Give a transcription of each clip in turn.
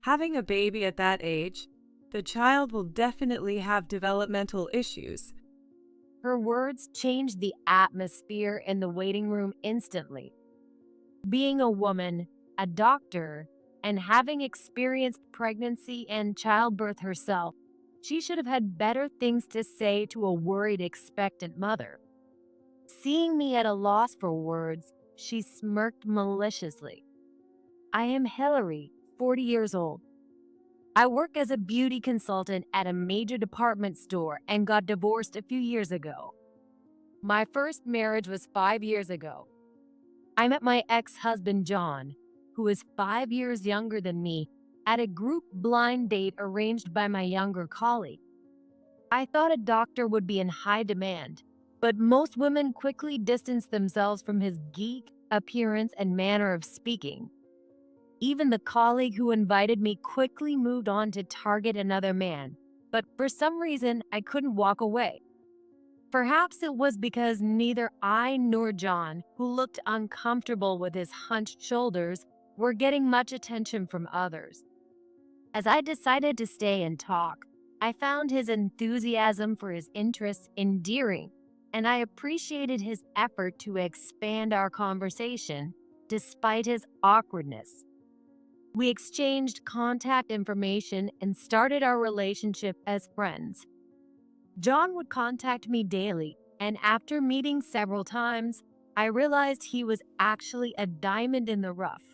Having a baby at that age, the child will definitely have developmental issues. Her words changed the atmosphere in the waiting room instantly. Being a woman, a doctor, and having experienced pregnancy and childbirth herself, she should have had better things to say to a worried, expectant mother. Seeing me at a loss for words, she smirked maliciously. I am Hillary, 40 years old. I work as a beauty consultant at a major department store and got divorced a few years ago. My first marriage was 5 years ago. I met my ex-husband John, who is 5 years younger than me, at a group blind date arranged by my younger colleague. I thought a doctor would be in high demand, but most women quickly distanced themselves from his geek appearance and manner of speaking. Even the colleague who invited me quickly moved on to target another man, but for some reason I couldn't walk away. Perhaps it was because neither I nor John, who looked uncomfortable with his hunched shoulders, were getting much attention from others. As I decided to stay and talk, I found his enthusiasm for his interests endearing, and I appreciated his effort to expand our conversation despite his awkwardness. We exchanged contact information and started our relationship as friends. John would contact me daily, and after meeting several times, I realized he was actually a diamond in the rough.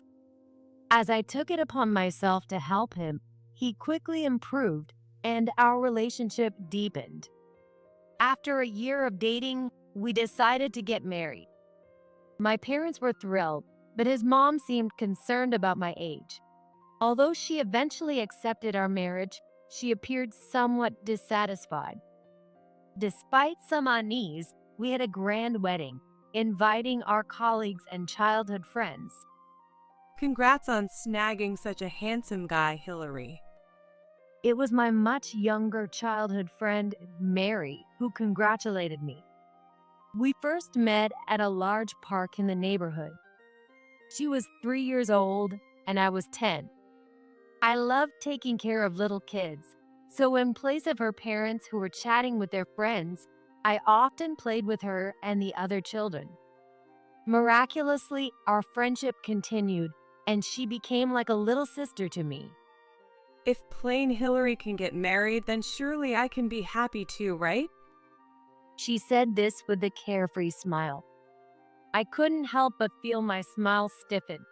As I took it upon myself to help him, he quickly improved and our relationship deepened. After a year of dating, we decided to get married. My parents were thrilled, but his mom seemed concerned about my age. Although she eventually accepted our marriage, she appeared somewhat dissatisfied. Despite some unease, we had a grand wedding, inviting our colleagues and childhood friends. Congrats on snagging such a handsome guy, Hillary. It was my much younger childhood friend, Mary, who congratulated me. We first met at a large park in the neighborhood. She was 3 years old and I was 10. I loved taking care of little kids, so in place of her parents who were chatting with their friends, I often played with her and the other children. Miraculously, our friendship continued, and she became like a little sister to me. If plain Hillary can get married, then surely I can be happy too, right? She said this with a carefree smile. I couldn't help but feel my smile stiffen.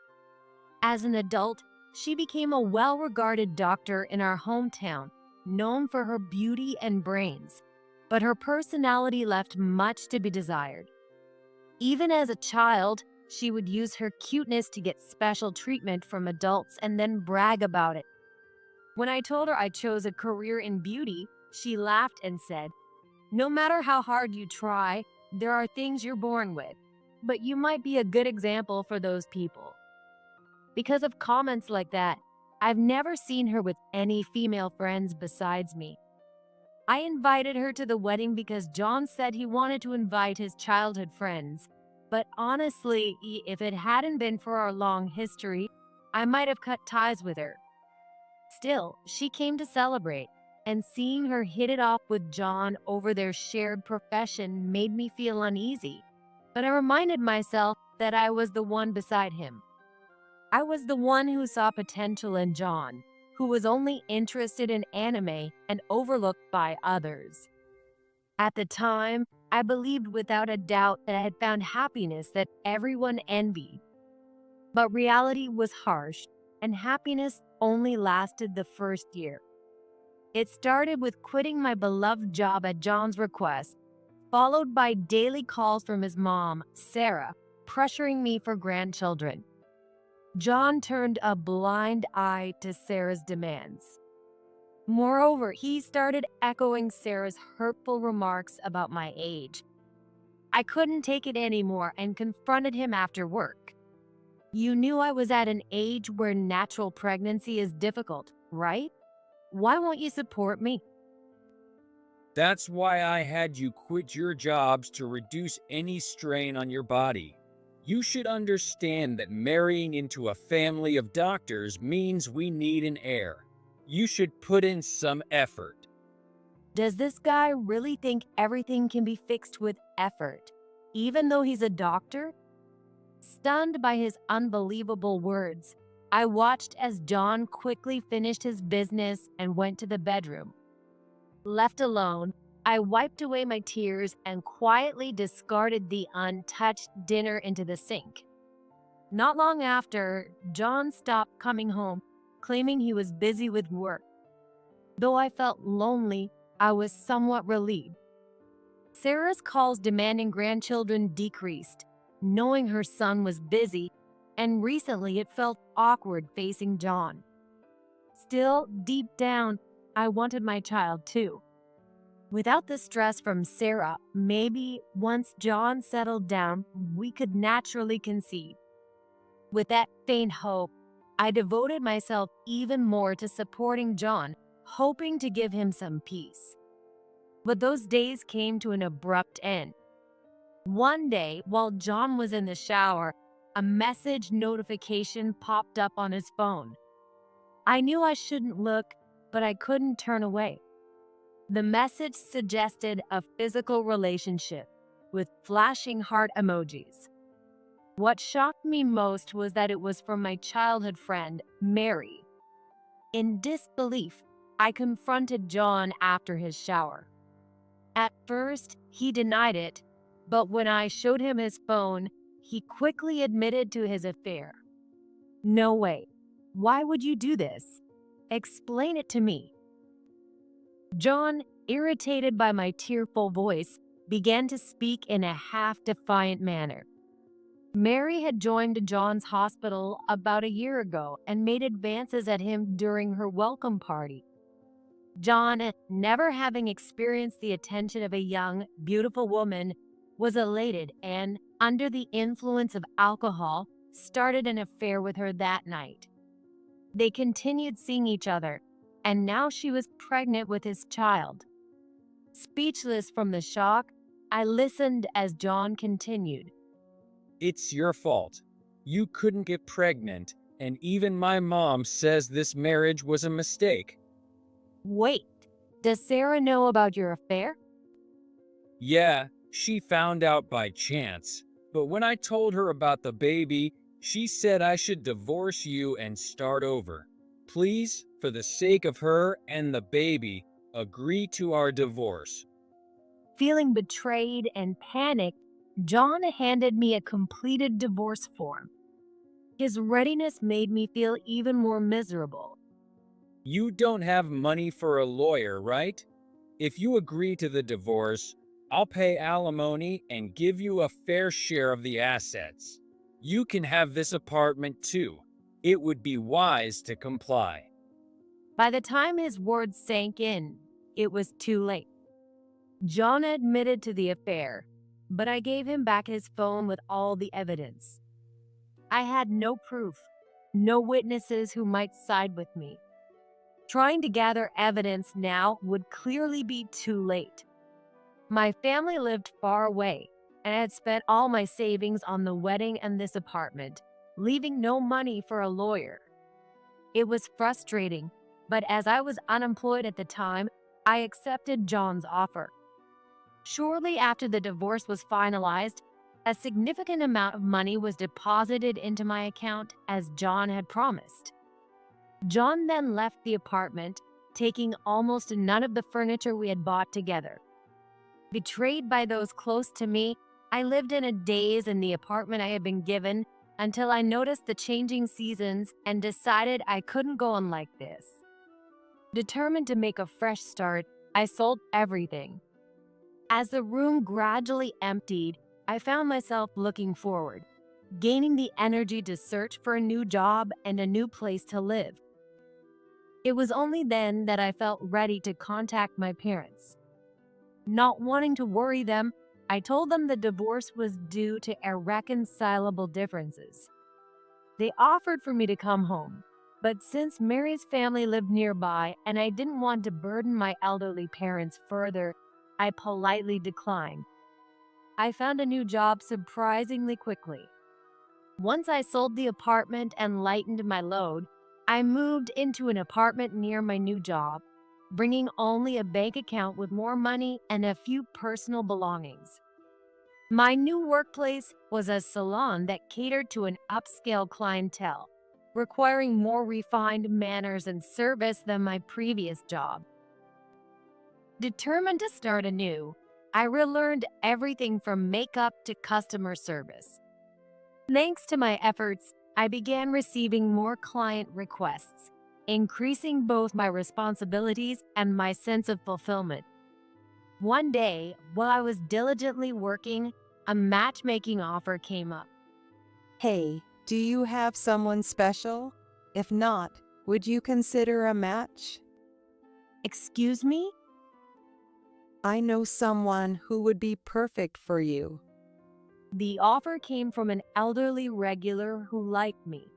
As an adult, she became a well-regarded doctor in our hometown, known for her beauty and brains, but her personality left much to be desired. Even as a child, she would use her cuteness to get special treatment from adults and then brag about it. When I told her I chose a career in beauty, she laughed and said, "No matter how hard you try, there are things you're born with, but you might be a good example for those people." Because of comments like that, I've never seen her with any female friends besides me. I invited her to the wedding because John said he wanted to invite his childhood friends. But honestly, if it hadn't been for our long history, I might have cut ties with her. Still, she came to celebrate, and seeing her hit it off with John over their shared profession made me feel uneasy. But I reminded myself that I was the one beside him. I was the one who saw potential in John, who was only interested in anime and overlooked by others. At the time, I believed without a doubt that I had found happiness that everyone envied. But reality was harsh, and happiness only lasted the first year. It started with quitting my beloved job at John's request, followed by daily calls from his mom, Sarah, pressuring me for grandchildren. John turned a blind eye to Sarah's demands. Moreover, he started echoing Sarah's hurtful remarks about my age. I couldn't take it anymore and confronted him after work. "You knew I was at an age where natural pregnancy is difficult, right? Why won't you support me?" That's why I had you quit your jobs to reduce any strain on your body. You should understand that marrying into a family of doctors means we need an heir. You should put in some effort. Does this guy really think everything can be fixed with effort, even though he's a doctor? Stunned by his unbelievable words, I watched as John quickly finished his business and went to the bedroom. Left alone, I wiped away my tears and quietly discarded the untouched dinner into the sink. Not long after, John stopped coming home, claiming he was busy with work. Though I felt lonely, I was somewhat relieved. Sarah's calls demanding grandchildren decreased, knowing her son was busy, and recently it felt awkward facing John. Still, deep down, I wanted my child too. Without the stress from Sarah, maybe once John settled down, we could naturally conceive. With that faint hope, I devoted myself even more to supporting John, hoping to give him some peace. But those days came to an abrupt end. One day, while John was in the shower, a message notification popped up on his phone. I knew I shouldn't look, but I couldn't turn away. The message suggested a physical relationship with flashing heart emojis. What shocked me most was that it was from my childhood friend, Mary. In disbelief, I confronted John after his shower. At first, he denied it, but when I showed him his phone, he quickly admitted to his affair. No way. Why would you do this? Explain it to me. John, irritated by my tearful voice, began to speak in a half-defiant manner. Mary had joined John's hospital about a year ago and made advances at him during her welcome party. John, never having experienced the attention of a young, beautiful woman, was elated and, under the influence of alcohol, started an affair with her that night. They continued seeing each other, and now she was pregnant with his child. Speechless from the shock, I listened as John continued. It's your fault. You couldn't get pregnant, and even my mom says this marriage was a mistake. Wait, does Sarah know about your affair? Yeah, she found out by chance, but when I told her about the baby, she said I should divorce you and start over. Please, for the sake of her and the baby, agree to our divorce. Feeling betrayed and panicked, John handed me a completed divorce form. His readiness made me feel even more miserable. You don't have money for a lawyer, right? If you agree to the divorce, I'll pay alimony and give you a fair share of the assets. You can have this apartment too. It would be wise to comply. By the time his words sank in, it was too late. John admitted to the affair, but I gave him back his phone with all the evidence. I had no proof, no witnesses who might side with me. Trying to gather evidence now would clearly be too late. My family lived far away, and I had spent all my savings on the wedding and this apartment, leaving no money for a lawyer. It was frustrating, but as I was unemployed at the time, I accepted John's offer. Shortly after the divorce was finalized, a significant amount of money was deposited into my account as John had promised. John then left the apartment, taking almost none of the furniture we had bought together. Betrayed by those close to me, I lived in a daze in the apartment I had been given until I noticed the changing seasons and decided I couldn't go on like this. Determined to make a fresh start, I sold everything. As the room gradually emptied, I found myself looking forward, gaining the energy to search for a new job and a new place to live. It was only then that I felt ready to contact my parents. Not wanting to worry them, I told them the divorce was due to irreconcilable differences. They offered for me to come home, but since Mary's family lived nearby and I didn't want to burden my elderly parents further, I politely declined. I found a new job surprisingly quickly. Once I sold the apartment and lightened my load, I moved into an apartment near my new job, bringing only a bank account with more money and a few personal belongings. My new workplace was a salon that catered to an upscale clientele, requiring more refined manners and service than my previous job. Determined to start anew, I relearned everything from makeup to customer service. Thanks to my efforts, I began receiving more client requests, increasing both my responsibilities and my sense of fulfillment. One day, while I was diligently working, a matchmaking offer came up. Hey, do you have someone special? If not, would you consider a match? Excuse me? I know someone who would be perfect for you. The offer came from an elderly regular who liked me.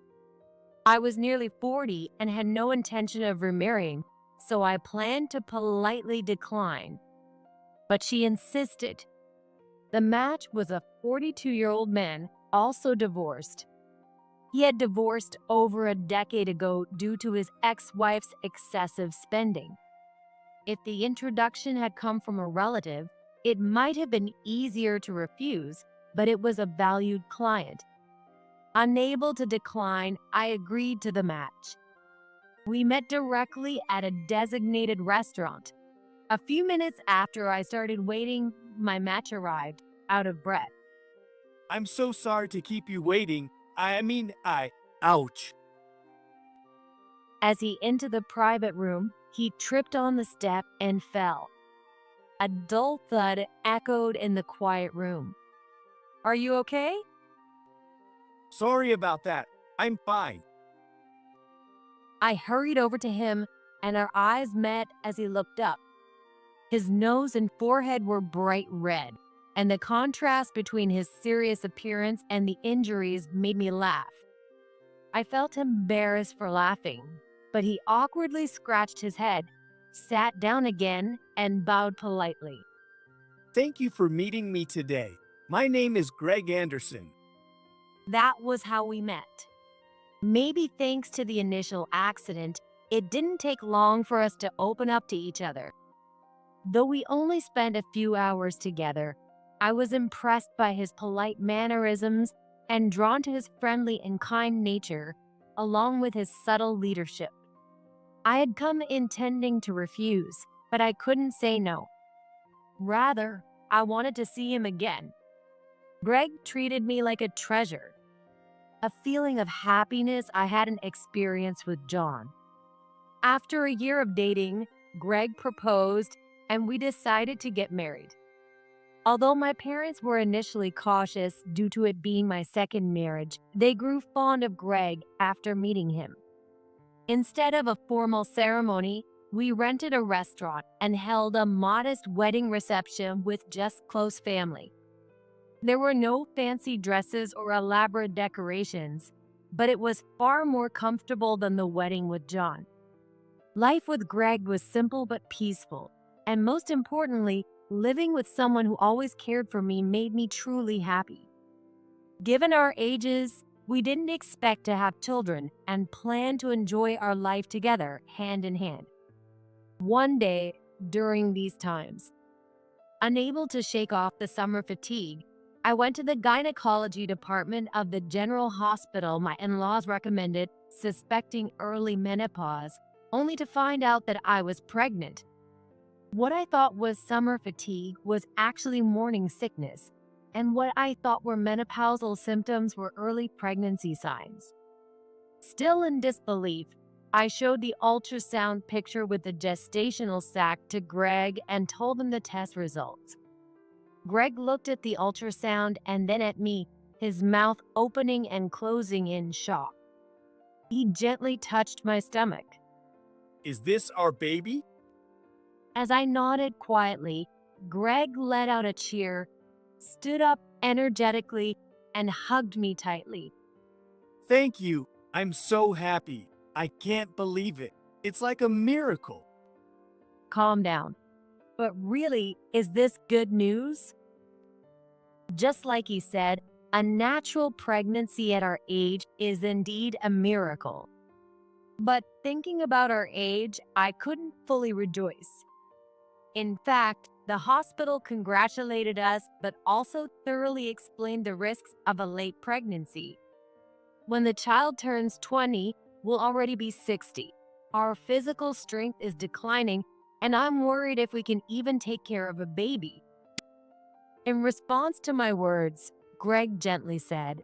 I was nearly 40 and had no intention of remarrying, so I planned to politely decline. But she insisted. The match was a 42-year-old man, also divorced. He had divorced over a decade ago due to his ex-wife's excessive spending. If the introduction had come from a relative, it might have been easier to refuse, but it was a valued client. Unable to decline, I agreed to the match. We met directly at a designated restaurant. A few minutes after I started waiting, my match arrived, out of breath. I'm so sorry to keep you waiting. Ouch. As he entered the private room, he tripped on the step and fell. A dull thud echoed in the quiet room. Are you okay? Sorry about that. I'm fine. I hurried over to him, and our eyes met as he looked up. His nose and forehead were bright red, and the contrast between his serious appearance and the injuries made me laugh. I felt embarrassed for laughing, but he awkwardly scratched his head, sat down again, and bowed politely. Thank you for meeting me today. My name is Greg Anderson. That was how we met. Maybe thanks to the initial accident, it didn't take long for us to open up to each other. Though we only spent a few hours together, I was impressed by his polite mannerisms and drawn to his friendly and kind nature, along with his subtle leadership. I had come intending to refuse, but I couldn't say no. Rather, I wanted to see him again. Greg treated me like a treasure, a feeling of happiness I hadn't experienced with John. After a year of dating, Greg proposed, and we decided to get married. Although my parents were initially cautious due to it being my second marriage, they grew fond of Greg after meeting him. Instead of a formal ceremony, we rented a restaurant and held a modest wedding reception with just close family. There were no fancy dresses or elaborate decorations, but it was far more comfortable than the wedding with John. Life with Greg was simple but peaceful, and most importantly, living with someone who always cared for me made me truly happy. Given our ages, we didn't expect to have children and planned to enjoy our life together, hand in hand. One day, during these times, unable to shake off the summer fatigue, I went to the gynecology department of the general hospital my in-laws recommended, suspecting early menopause, only to find out that I was pregnant. What I thought was summer fatigue was actually morning sickness, and what I thought were menopausal symptoms were early pregnancy signs. Still in disbelief, I showed the ultrasound picture with the gestational sac to Greg and told him the test results. Greg looked at the ultrasound and then at me, his mouth opening and closing in shock. He gently touched my stomach. Is this our baby? As I nodded quietly, Greg let out a cheer, stood up energetically, and hugged me tightly. Thank you. I'm so happy. I can't believe it. It's like a miracle. Calm down. But really, is this good news? Just like he said, A natural pregnancy at our age is indeed a miracle. But thinking about our age, I couldn't fully rejoice. In fact, the hospital congratulated us but also thoroughly explained the risks of a late pregnancy. When the child turns 20, we'll already be 60. Our physical strength is declining, and I'm worried if we can even take care of a baby. In response to my words, Greg gently said,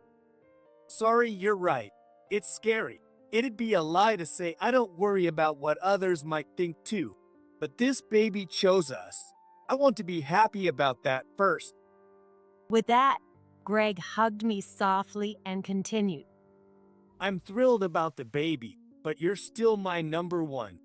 Sorry, you're right. It's scary. It'd be a lie to say I don't worry about what others might think too. But this baby chose us. I want to be happy about that first. With that, Greg hugged me softly and continued, I'm thrilled about the baby, but you're still my number one.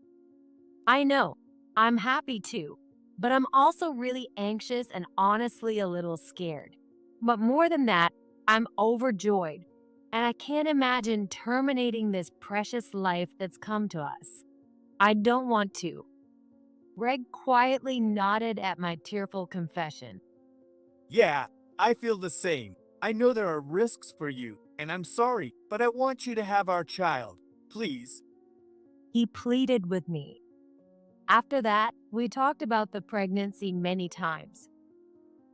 I know, I'm happy too, but I'm also really anxious and honestly a little scared. But more than that, I'm overjoyed, and I can't imagine terminating this precious life that's come to us. I don't want to. Greg quietly nodded at my tearful confession. Yeah, I feel the same. I know there are risks for you, and I'm sorry, but I want you to have our child. Please. He pleaded with me. After that, we talked about the pregnancy many times.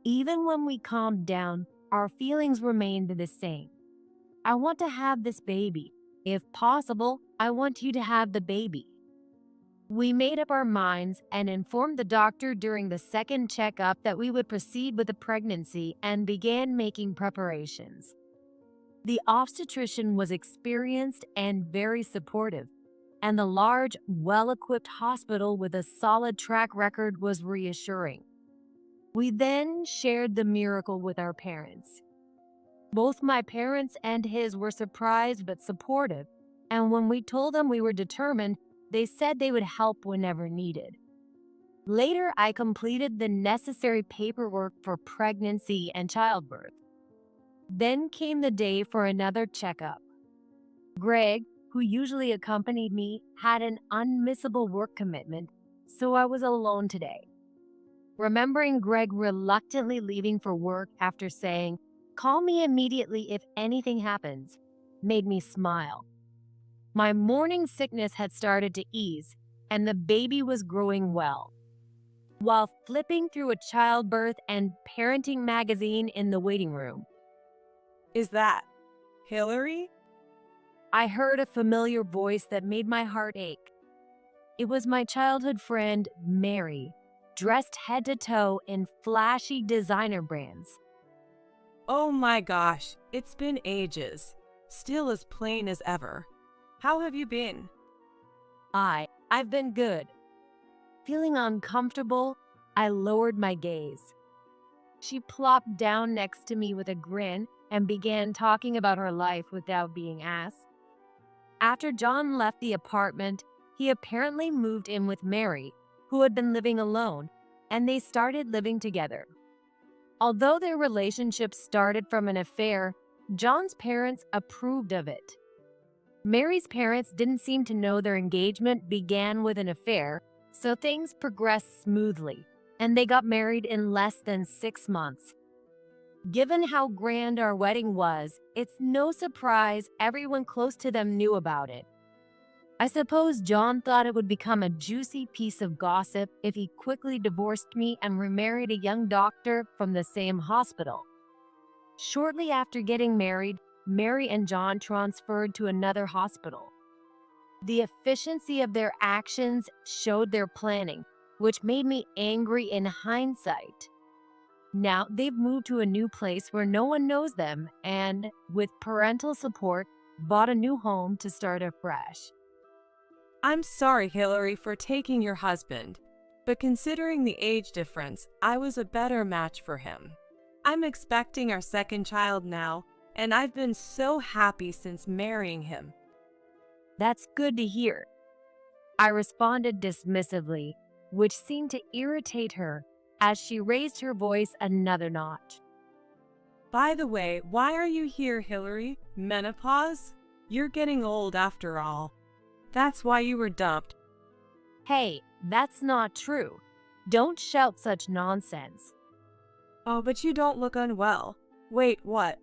Even when we calmed down, our feelings remained the same. I want to have this baby. If possible, I want you to have the baby. We made up our minds and informed the doctor during the second checkup that we would proceed with the pregnancy and began making preparations. The obstetrician was experienced and very supportive, and the large, well-equipped hospital with a solid track record was reassuring. We then shared the miracle with our parents. Both my parents and his were surprised but supportive, and when we told them we were determined, they said they would help whenever needed. Later, I completed the necessary paperwork for pregnancy and childbirth. Then came the day for another checkup. Greg, who usually accompanied me, had an unmissable work commitment, so I was alone today. Remembering Greg reluctantly leaving for work after saying, "Call me immediately if anything happens," made me smile. My morning sickness had started to ease, and the baby was growing well. While flipping through a childbirth and parenting magazine in the waiting room, Is that Hillary? I heard a familiar voice that made my heart ache. It was my childhood friend, Mary, dressed head to toe in flashy designer brands. Oh my gosh, it's been ages. Still as plain as ever. How have you been? I've been good. Feeling uncomfortable, I lowered my gaze. She plopped down next to me with a grin and began talking about her life without being asked. After John left the apartment, he apparently moved in with Mary, who had been living alone, and they started living together. Although their relationship started from an affair, John's parents approved of it. Mary's parents didn't seem to know their engagement began with an affair, so things progressed smoothly, and they got married in less than 6 months. Given how grand our wedding was, it's no surprise everyone close to them knew about it. I suppose John thought it would become a juicy piece of gossip if he quickly divorced me and remarried a young doctor from the same hospital. Shortly after getting married, Mary and John transferred to another hospital. The efficiency of their actions showed their planning, which made me angry in hindsight. Now they've moved to a new place where no one knows them and, with parental support, bought a new home to start afresh. I'm sorry, Hillary, for taking your husband, but considering the age difference, I was a better match for him. I'm expecting our second child now, and I've been so happy since marrying him. That's good to hear. I responded dismissively, which seemed to irritate her as she raised her voice another notch. By the way, why are you here, Hillary? Menopause? You're getting old after all. That's why you were dumped. Hey, that's not true. Don't shout such nonsense. Oh, but you don't look unwell. Wait, what?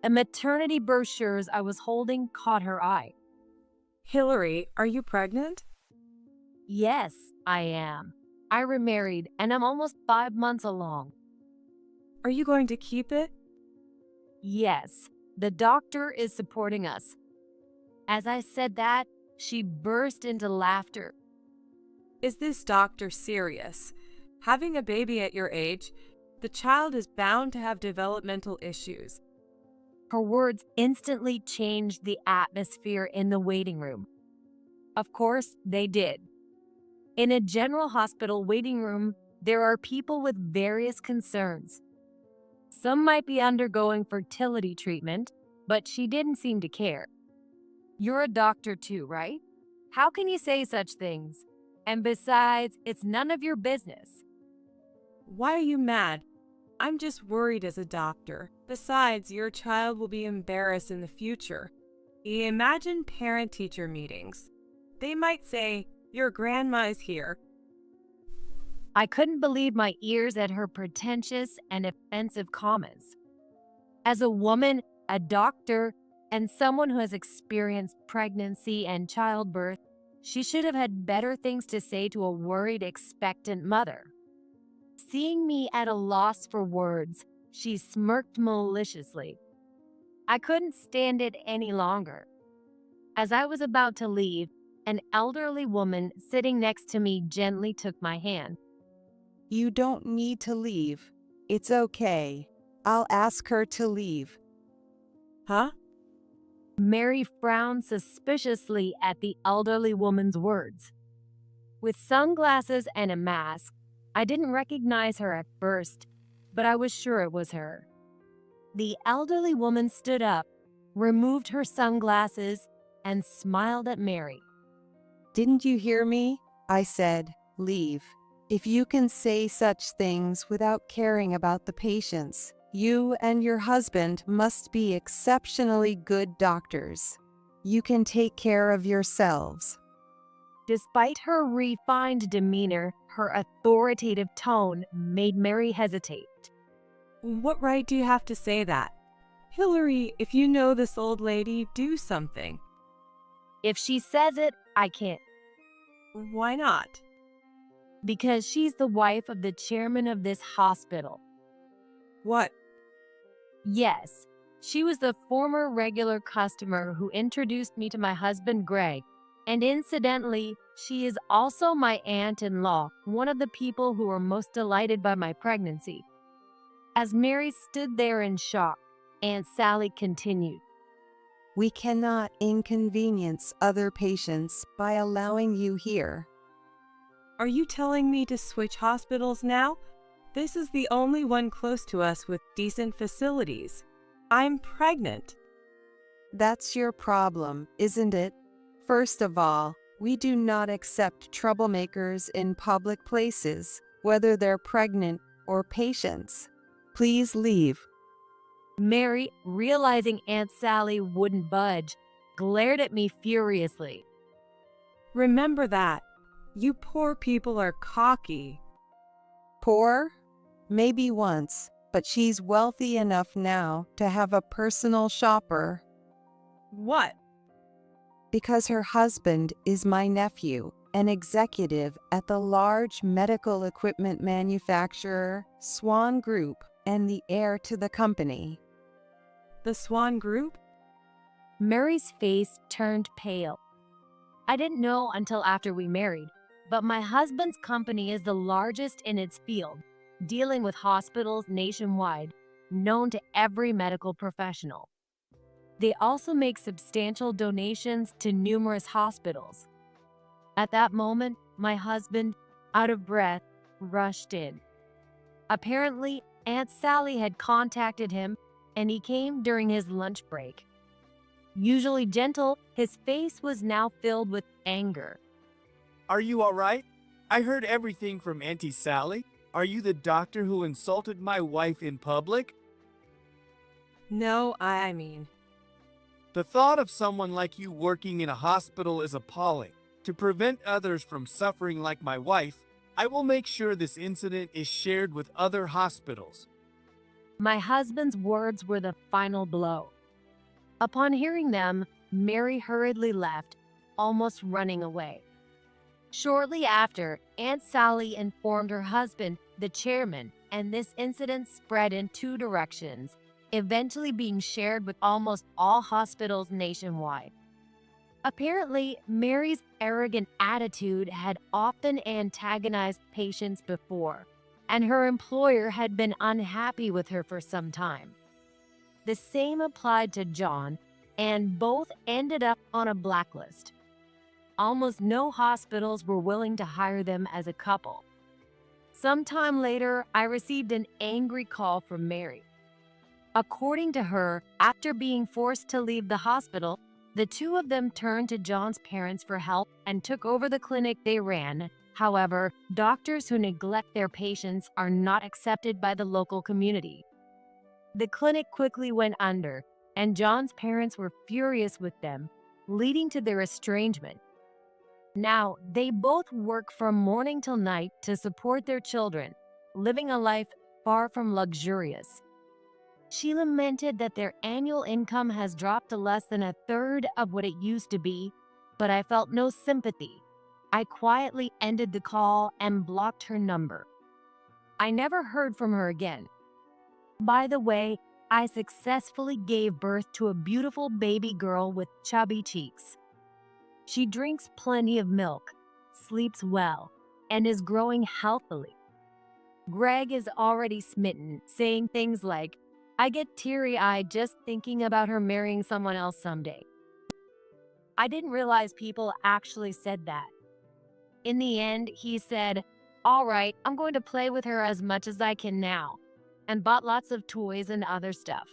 The maternity brochures I was holding caught her eye. Hillary, are you pregnant? Yes, I am. I remarried and I'm almost 5 months along. Are you going to keep it? Yes, the doctor is supporting us. As I said that, she burst into laughter. Is this doctor serious? Having a baby at your age, the child is bound to have developmental issues. Her words instantly changed the atmosphere in the waiting room. Of course, they did. In a general hospital waiting room, there are people with various concerns. Some might be undergoing fertility treatment, but she didn't seem to care. You're a doctor too, right? How can you say such things? And besides, it's none of your business. Why are you mad? I'm just worried as a doctor. Besides, your child will be embarrassed in the future. Imagine parent-teacher meetings. They might say, your grandma's here. I couldn't believe my ears at her pretentious and offensive comments. As a woman, a doctor, and someone who has experienced pregnancy and childbirth, she should have had better things to say to a worried, expectant mother. Seeing me at a loss for words, she smirked maliciously. I couldn't stand it any longer. As I was about to leave, an elderly woman sitting next to me gently took my hand. You don't need to leave. It's okay. I'll ask her to leave. Huh? Mary frowned suspiciously at the elderly woman's words. With sunglasses and a mask, I didn't recognize her at first, but I was sure it was her. The elderly woman stood up, removed her sunglasses, and smiled at Mary. Didn't you hear me? I said, leave. If you can say such things without caring about the patients, you and your husband must be exceptionally good doctors. You can take care of yourselves. Despite her refined demeanor, her authoritative tone made Mary hesitate. What right do you have to say that? Hillary, if you know this old lady, do something. If she says it, I can't. Why not? Because she's the wife of the chairman of this hospital. What? Yes, she was the former regular customer who introduced me to my husband, Greg. And incidentally, she is also my aunt-in-law, one of the people who were most delighted by my pregnancy. As Mary stood there in shock, Aunt Sally continued. We cannot inconvenience other patients by allowing you here. Are you telling me to switch hospitals now? This is the only one close to us with decent facilities. I'm pregnant. That's your problem, isn't it? First of all, we do not accept troublemakers in public places, whether they're pregnant or patients. Please leave. Mary, realizing Aunt Sally wouldn't budge, glared at me furiously. Remember that. You poor people are cocky. Poor? Maybe once, but she's wealthy enough now to have a personal shopper. What? Because her husband is my nephew, an executive at the large medical equipment manufacturer, Swan Group, and the heir to the company. The Swan Group? Mary's face turned pale. I didn't know until after we married, but my husband's company is the largest in its field, dealing with hospitals nationwide, known to every medical professional. They also make substantial donations to numerous hospitals. At that moment, my husband, out of breath, rushed in. Apparently, Aunt Sally had contacted him, and he came during his lunch break. Usually gentle, his face was now filled with anger. Are you all right? I heard everything from Auntie Sally. Are you the doctor who insulted my wife in public? No, I mean. The thought of someone like you working in a hospital is appalling. To prevent others from suffering like my wife, I will make sure this incident is shared with other hospitals. My husband's words were the final blow. Upon hearing them, Mary hurriedly left, almost running away. Shortly after, Aunt Sally informed her husband, the chairman, and this incident spread in two directions, eventually being shared with almost all hospitals nationwide. Apparently, Mary's arrogant attitude had often antagonized patients before, and her employer had been unhappy with her for some time. The same applied to John, and both ended up on a blacklist. Almost no hospitals were willing to hire them as a couple. Sometime later, I received an angry call from Mary. According to her, after being forced to leave the hospital, the two of them turned to John's parents for help and took over the clinic they ran. However, doctors who neglect their patients are not accepted by the local community. The clinic quickly went under, and John's parents were furious with them, leading to their estrangement. Now, they both work from morning till night to support their children, living a life far from luxurious. She lamented that their annual income has dropped to less than a third of what it used to be, but I felt no sympathy. I quietly ended the call and blocked her number. I never heard from her again. By the way, I successfully gave birth to a beautiful baby girl with chubby cheeks. She drinks plenty of milk, sleeps well, and is growing healthily. Greg is already smitten, saying things like, "I get teary-eyed just thinking about her marrying someone else someday." I didn't realize people actually said that. In the end, he said, "All right, I'm going to play with her as much as I can now," and bought lots of toys and other stuff.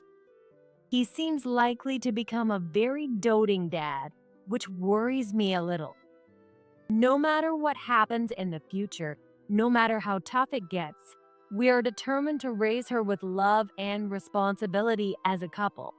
He seems likely to become a very doting dad, which worries me a little. No matter what happens in the future, no matter how tough it gets, we are determined to raise her with love and responsibility as a couple.